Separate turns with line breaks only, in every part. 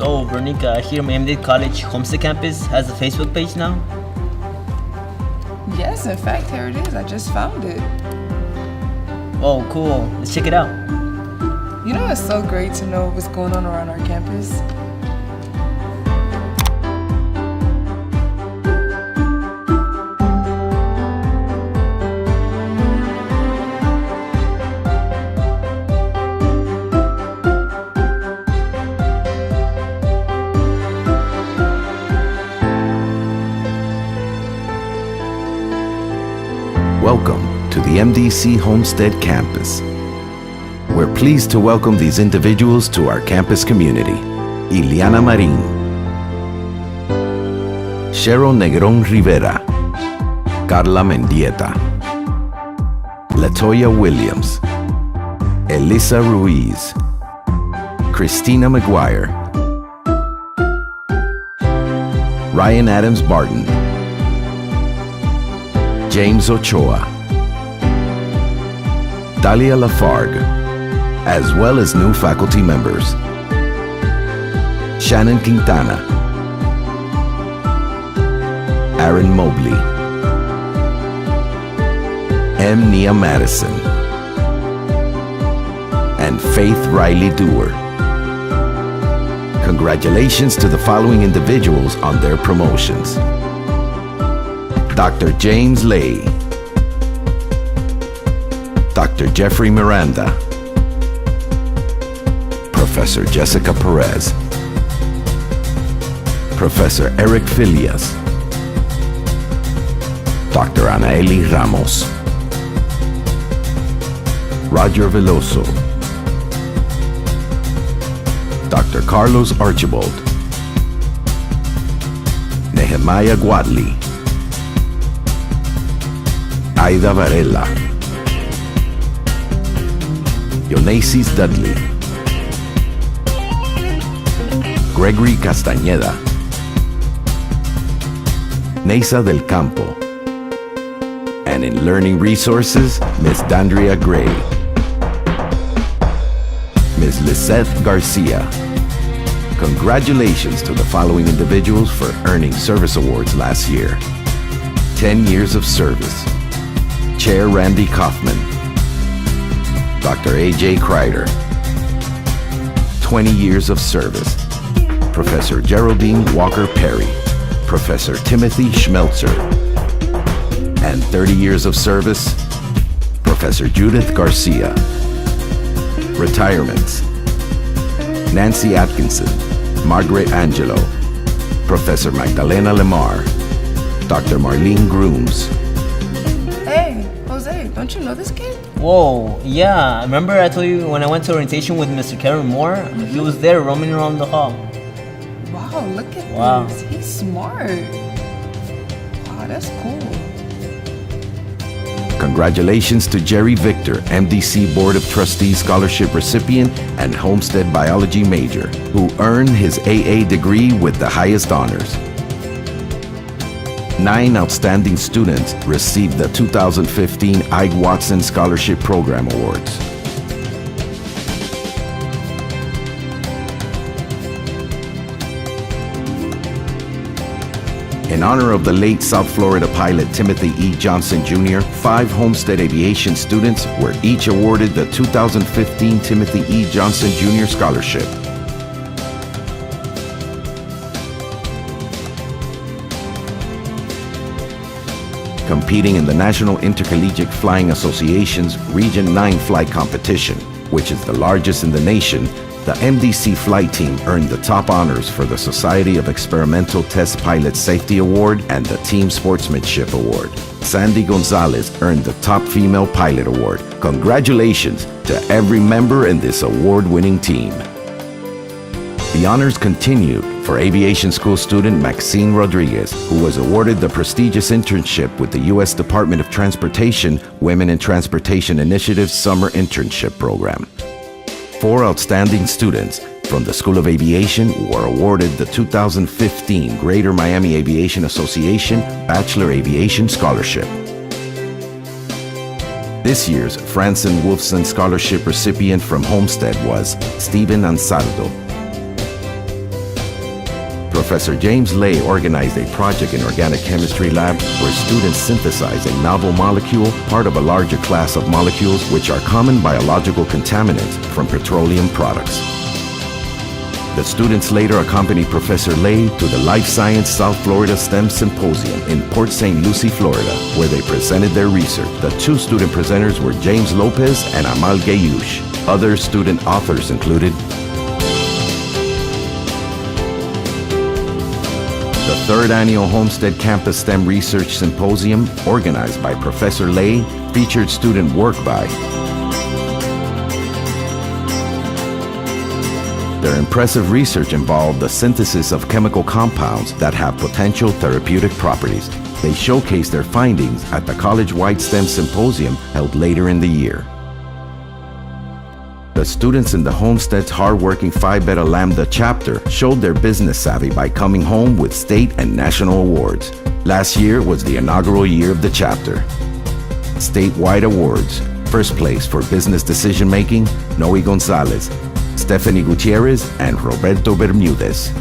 Oh, Veronica, I hear MDC College Homestead campus has a Facebook page now?
Yes, in fact, here it is. I just found it.
Oh, cool. Let's check it out.
You know, it's so great to know what's going on around our campus.
Welcome to the MDC Homestead campus. We're pleased to welcome these individuals to our campus community. Ileana Marin, Cheryl Negron Rivera, Carla Mendieta, Latoya Williams, Elisa Ruiz, Christina McGuire, Ryan Adams Barton, James Ochoa, Dalia Lafargue, as well as new faculty members. Shannon Quintana, Aaron Mobley, M. Nia Madison, and Faith Riley Dewar. Congratulations to the following individuals on their promotions. Dr. James Lay, Dr. Jeffrey Miranda, Professor Jessica Perez, Professor Eric Filias, Dr. Anaeli Ramos, Roger Veloso, Dr. Carlos Archibald, Nehemiah Guadli, Aida Varela, Yonesis Dudley, Gregory Castañeda, Neisa del Campo, and in Learning Resources, Ms. Dandria Gray, Ms. Lisette Garcia. Congratulations to the following individuals for earning service awards last year. 10 years of service. Chair Randy Kaufman, Dr. A.J. Kreider. 20 years of service. Professor Geraldine Walker Perry, Professor Timothy Schmelzer. And 30 years of service, Professor Judith Garcia. Retirements: Nancy Atkinson, Margaret Angelo, Professor Magdalena Lemar, Dr. Marlene Grooms.
Don't you know this kid?
Whoa, yeah. Remember I told you when I went to orientation with Mr. Kevin Moore? He was there roaming around the hall.
Wow, look at this. He's smart. Wow, that's cool.
Congratulations to Jerry Victor, MDC Board of Trustees Scholarship recipient and Homestead Biology major, who earned his AA degree with the highest honors. 9 outstanding students received the 2015 Ike Watson Scholarship Program Awards. In honor of the late South Florida pilot Timothy E. Johnson Jr., 5 Homestead Aviation students were each awarded the 2015 Timothy E. Johnson Jr. Scholarship. Competing in the National Intercollegiate Flying Association's Region 9 flight competition, which is the largest in the nation, the MDC flight team earned the top honors for the Society of Experimental Test Pilot Safety Award and the Team Sportsmanship Award. Sandy Gonzalez earned the Top Female Pilot Award. Congratulations to every member in this award-winning team. The honors continued for aviation school student Maxine Rodriguez, who was awarded the prestigious internship with the U.S. Department of Transportation Women in Transportation Initiative's Summer Internship Program. 4 outstanding students from the School of Aviation were awarded the 2015 Greater Miami Aviation Association Bachelor Aviation Scholarship. This year's Franson Wolfson Scholarship recipient from Homestead was Stephen Ansaldo. Professor James Lay organized a project in organic chemistry lab where students synthesize a novel molecule, part of a larger class of molecules which are common biological contaminants from petroleum products. The students later accompanied Professor Lay to the Life Science South Florida STEM Symposium in Port St. Lucie, Florida, where they presented their research. The two student presenters were James Lopez and Amal Gayush. Other student authors included the third annual Homestead Campus STEM Research Symposium, organized by Professor Lay, featured student work by Their impressive research involved the synthesis of chemical compounds that have potential therapeutic properties. They showcased their findings at the college-wide STEM Symposium held later in the year. The students in the Homestead's hardworking Phi Beta Lambda chapter showed their business savvy by coming home with state and national awards. Last year was the inaugural year of the chapter. Statewide awards: first place for business decision making, Noe Gonzalez, Stephanie Gutierrez, and Roberto Bermudez.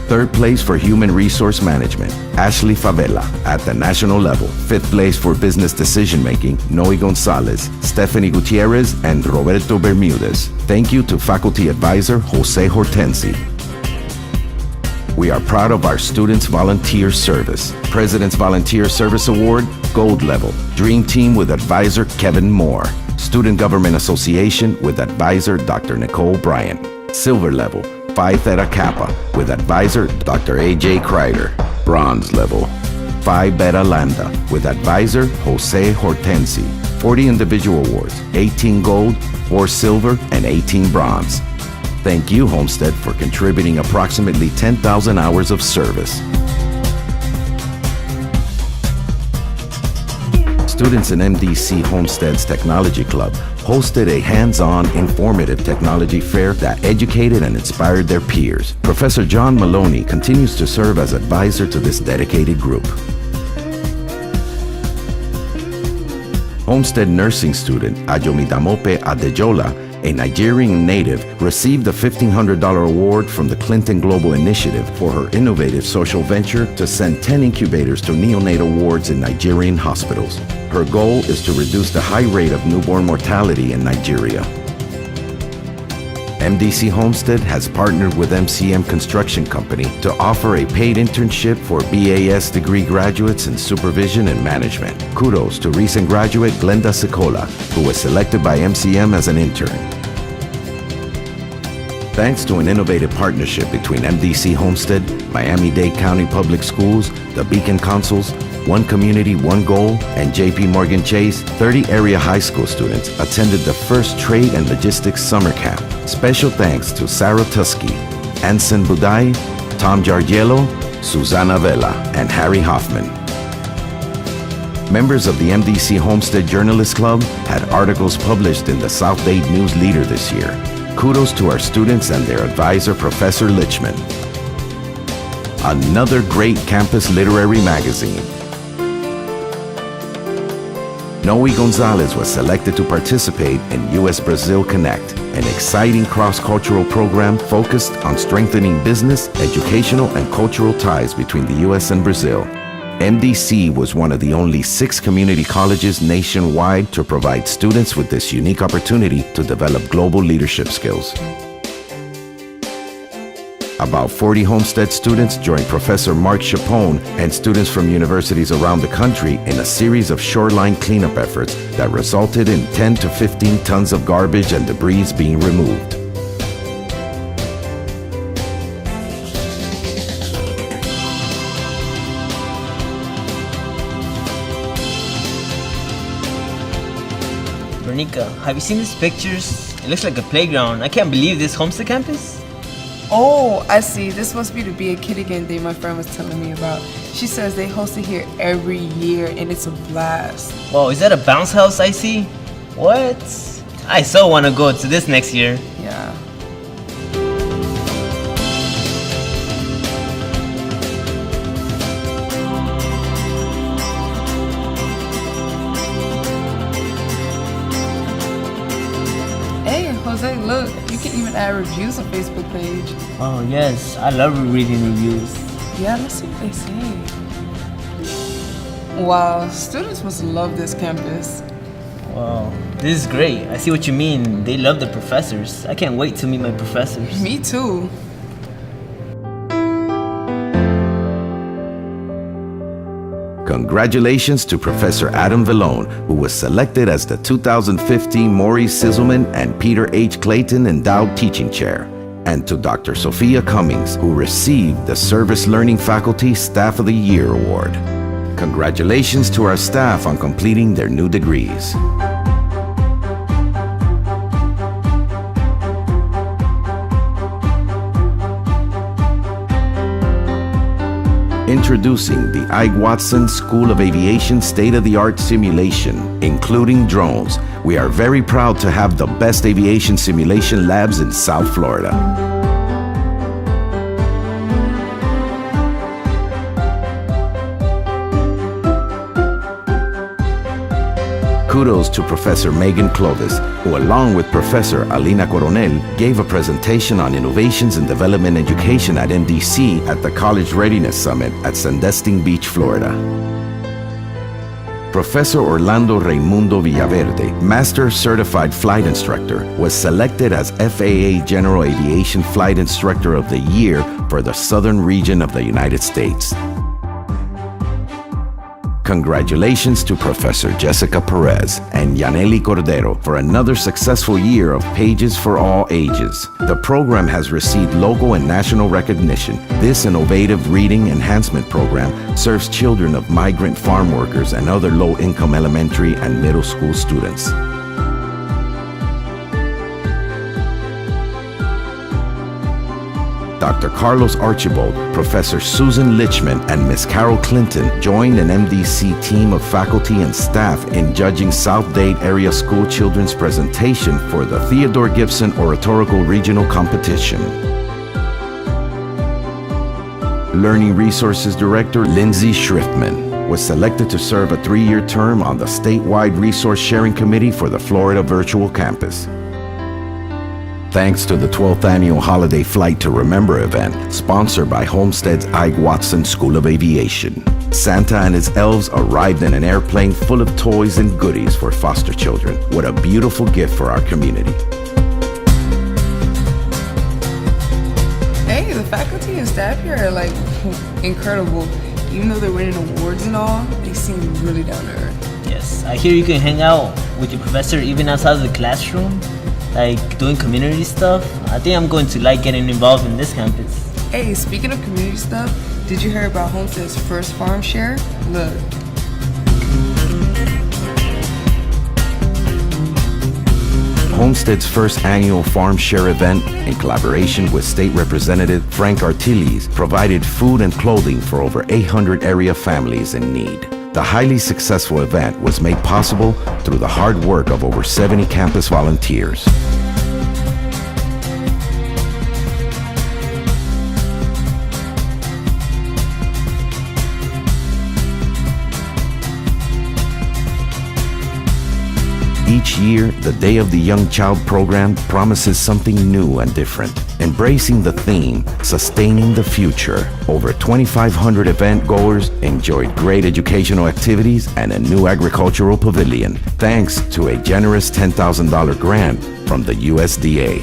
Third place for human resource management, Ashley Favela at the national level. Fifth place for business decision making, Noe Gonzalez, Stephanie Gutierrez, and Roberto Bermudez. Thank you to faculty advisor Jose Hortensi. We are proud of our students' volunteer service. President's Volunteer Service Award, Gold Level. Dream Team with advisor Kevin Moore. Student Government Association with advisor Dr. Nicole Bryant. Silver Level, Phi Theta Kappa with advisor Dr. A.J. Kreider. Bronze Level, Phi Beta Lambda with advisor Jose Hortensi. 40 individual awards, 18 gold, 4 silver, and 18 bronze. Thank you, Homestead, for contributing approximately 10,000 hours of service. Students in MDC Homestead's Technology Club hosted a hands-on, informative technology fair that educated and inspired their peers. Professor John Maloney continues to serve as advisor to this dedicated group. Homestead nursing student Ayomidamope Adejola, a Nigerian native, received a $1,500 award from the Clinton Global Initiative for her innovative social venture to send 10 incubators to neonatal wards in Nigerian hospitals. Her goal is to reduce the high rate of newborn mortality in Nigeria. MDC Homestead has partnered with MCM Construction Company to offer a paid internship for BAS degree graduates in supervision and management. Kudos to recent graduate Glenda Sicola, who was selected by MCM as an intern. Thanks to an innovative partnership between MDC Homestead, Miami-Dade County Public Schools, the Beacon Consuls, One Community, One Goal, and JP Morgan Chase, 30 area high school students attended the first Trade and Logistics Summer Camp. Special thanks to Sarah Tusky, Anson Budai, Tom Jargiello, Susana Vela, and Harry Hoffman. Members of the MDC Homestead Journalist Club had articles published in the South Dade News Leader this year. Kudos to our students and their advisor, Professor Lichman. Another great campus literary magazine. Noe Gonzalez was selected to participate in US-Brazil Connect, an exciting cross-cultural program focused on strengthening business, educational, and cultural ties between the US and Brazil. MDC was one of the only 6 community colleges nationwide to provide students with this unique opportunity to develop global leadership skills. About 40 Homestead students joined Professor Mark Chapone and students from universities around the country in a series of shoreline cleanup efforts that resulted in 10 to 15 tons of garbage and debris being removed.
Bernica, have you seen these pictures? It looks like a playground. I can't believe this Homestead campus.
Oh, I see. This must be the Be a Kid Again day my friend was telling me about. She says they host it here every year and it's a blast.
Whoa, is that a bounce house I see? What? I so want to go to this next year.
Yeah. Hey, Jose, look, you can even add reviews on Facebook page.
Oh yes, I love reading reviews.
Yeah, let's see what they say. Wow, students must love this campus.
Wow, this is great. I see what you mean. They love the professors. I can't wait to meet my professors.
Me too.
Congratulations to Professor Adam Vallone, who was selected as the 2015 Maurice Sizzleman and Peter H. Clayton Endowed Teaching Chair, and to Dr. Sophia Cummings, who received the Service Learning Faculty Staff of the Year Award. Congratulations to our staff on completing their new degrees. Introducing the Ike Watson School of Aviation state-of-the-art simulation, including drones. We are very proud to have the best aviation simulation labs in South Florida. Kudos to Professor Megan Clovis, who along with Professor Alina Coronel gave a presentation on innovations in development education at MDC at the College Readiness Summit at Sandestin Beach, Florida. Professor Orlando Raimundo Villaverde, Master Certified Flight Instructor, was selected as FAA General Aviation Flight Instructor of the Year for the Southern region of the United States. Congratulations to Professor Jessica Perez and Yaneli Cordero for another successful year of Pages for All Ages. The program has received local and national recognition. This innovative reading enhancement program serves children of migrant farm workers and other low-income elementary and middle school students. Dr. Carlos Archibald, Professor Susan Lichman, and Ms. Carol Clinton joined an MDC team of faculty and staff in judging South Dade Area School children's presentation for the Theodore Gibson Oratorical Regional Competition. Learning Resources Director Lindsay Schriftman was selected to serve a 3-year term on the statewide Resource Sharing Committee for the Florida Virtual Campus. Thanks to the 12th Annual Holiday Flight to Remember event, sponsored by Homestead's Ike Watson School of Aviation. Santa and his elves arrived in an airplane full of toys and goodies for foster children. What a beautiful gift for our community.
Hey, the faculty and staff here are like incredible. Even though they're winning awards and all, they seem really down to earth.
Yes, I hear you can hang out with your professor even outside of the classroom, like doing community stuff. I think I'm going to like getting involved in this campus.
Hey, speaking of community stuff, did you hear about Homestead's first farm share? Look.
Homestead's first annual farm share event, in collaboration with State Representative Frank Artiles, provided food and clothing for over 800 area families in need. The highly successful event was made possible through the hard work of over 70 campus volunteers. Each year, the Day of the Young Child program promises something new and different. Embracing the theme, Sustaining the Future, over 2,500 event goers enjoyed great educational activities and a new agricultural pavilion, thanks to a generous $10,000 grant from the USDA.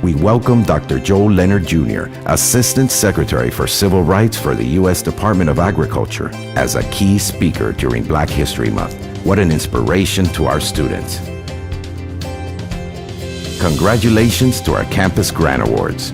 We welcome Dr. Joe Leonard Jr., Assistant Secretary for Civil Rights for the U.S. Department of Agriculture, as a key speaker during Black History Month. What an inspiration to our students. Congratulations to our Campus Grant Awards.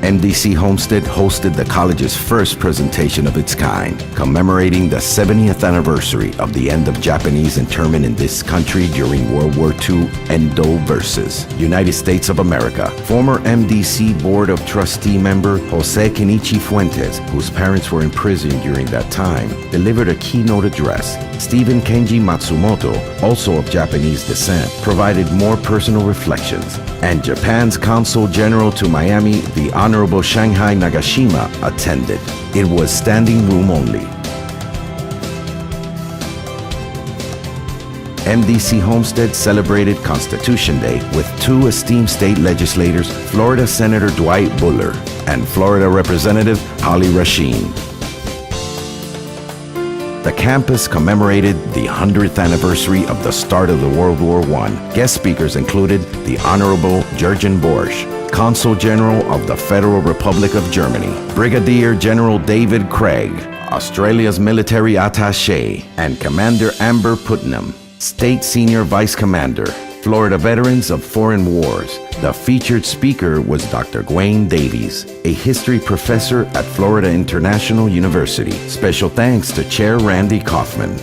MDC Homestead hosted the college's first presentation of its kind, commemorating the 70th anniversary of the end of Japanese internment in this country during World War II, Endo versus United States of America. Former MDC Board of Trustee member Jose Kenichi Fuentes, whose parents were imprisoned during that time, delivered a keynote address. Stephen Kenji Matsumoto, also of Japanese descent, provided more personal reflections. And Japan's Consul General to Miami, the Honorable Shanghai Nagashima, attended. It was standing room only. MDC Homestead celebrated Constitution Day with two esteemed state legislators, Florida Senator Dwight Buller and Florida Representative Holly Rasheen. The campus commemorated the 100th anniversary of the start of the World War I. Guest speakers included the Honorable Jurgen Borsch, Consul General of the Federal Republic of Germany, Brigadier General David Craig, Australia's military attaché, and Commander Amber Putnam, State Senior Vice Commander, Florida Veterans of Foreign Wars. The featured speaker was Dr. Gwen Davies, a history professor at Florida International University. Special thanks to Chair Randy Kaufman.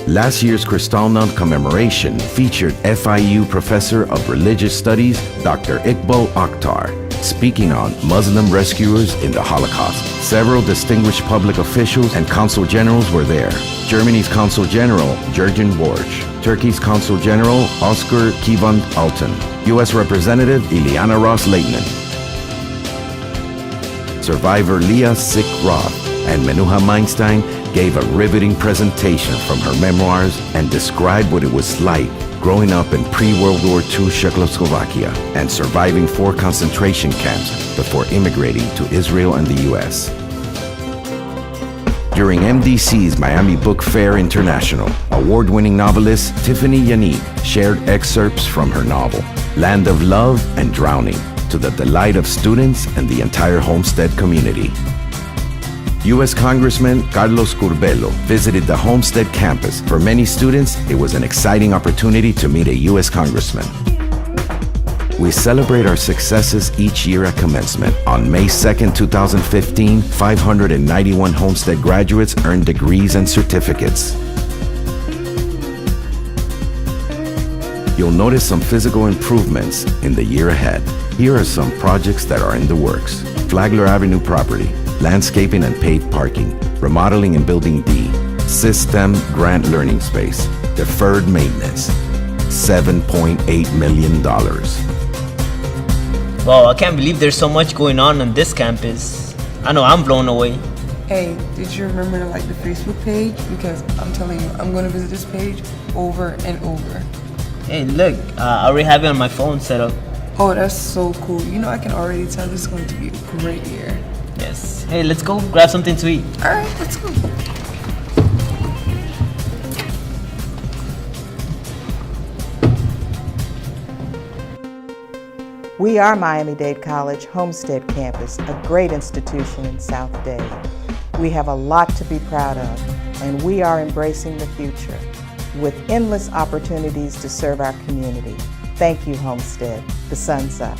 Last year's Kristallnacht commemoration featured FIU Professor of Religious Studies, Dr. Iqbal Akhtar, speaking on Muslim rescuers in the Holocaust. Several distinguished public officials and consul generals were there. Germany's Consul General, Jurgen Borsch, Turkey's Consul General, Oscar Kivant Altan, U.S. Representative Ileana Ross-Leitner, survivor Leah Sick Roth, and Menuha Meinstein gave a riveting presentation from her memoirs and described what it was like growing up in pre-World War II Czechoslovakia and surviving 4 concentration camps before immigrating to Israel and the U.S. During MDC's Miami Book Fair International, award-winning novelist Tiffany Yannick shared excerpts from her novel, Land of Love and Drowning, to the delight of students and the entire Homestead community. U.S. Congressman Carlos Curbelo visited the Homestead campus. For many students, it was an exciting opportunity to meet a U.S. congressman. We celebrate our successes each year at commencement. On May 2nd, 2015, 591 Homestead graduates earned degrees and certificates. You'll notice some physical improvements in the year ahead. Here are some projects that are in the works. Flagler Avenue property, landscaping and paved parking, remodeling in Building D, System Grant Learning Space, deferred maintenance, $7.8 million.
Wow, I can't believe there's so much going on this campus. I know I'm blown away.
Hey, did you remember to like the Facebook page? Because I'm telling you, I'm going to visit this page over and over.
Hey, look, I already have it on my phone set up.
Oh, that's so cool. You know, I can already tell this is going to be a great year.
Yes. Hey, let's go grab something to eat.
All right, let's go.
We are Miami-Dade College Homestead Campus, a great institution in South Dade. We have a lot to be proud of, and we are embracing the future with endless opportunities to serve our community. Thank you, Homestead. The sun's up.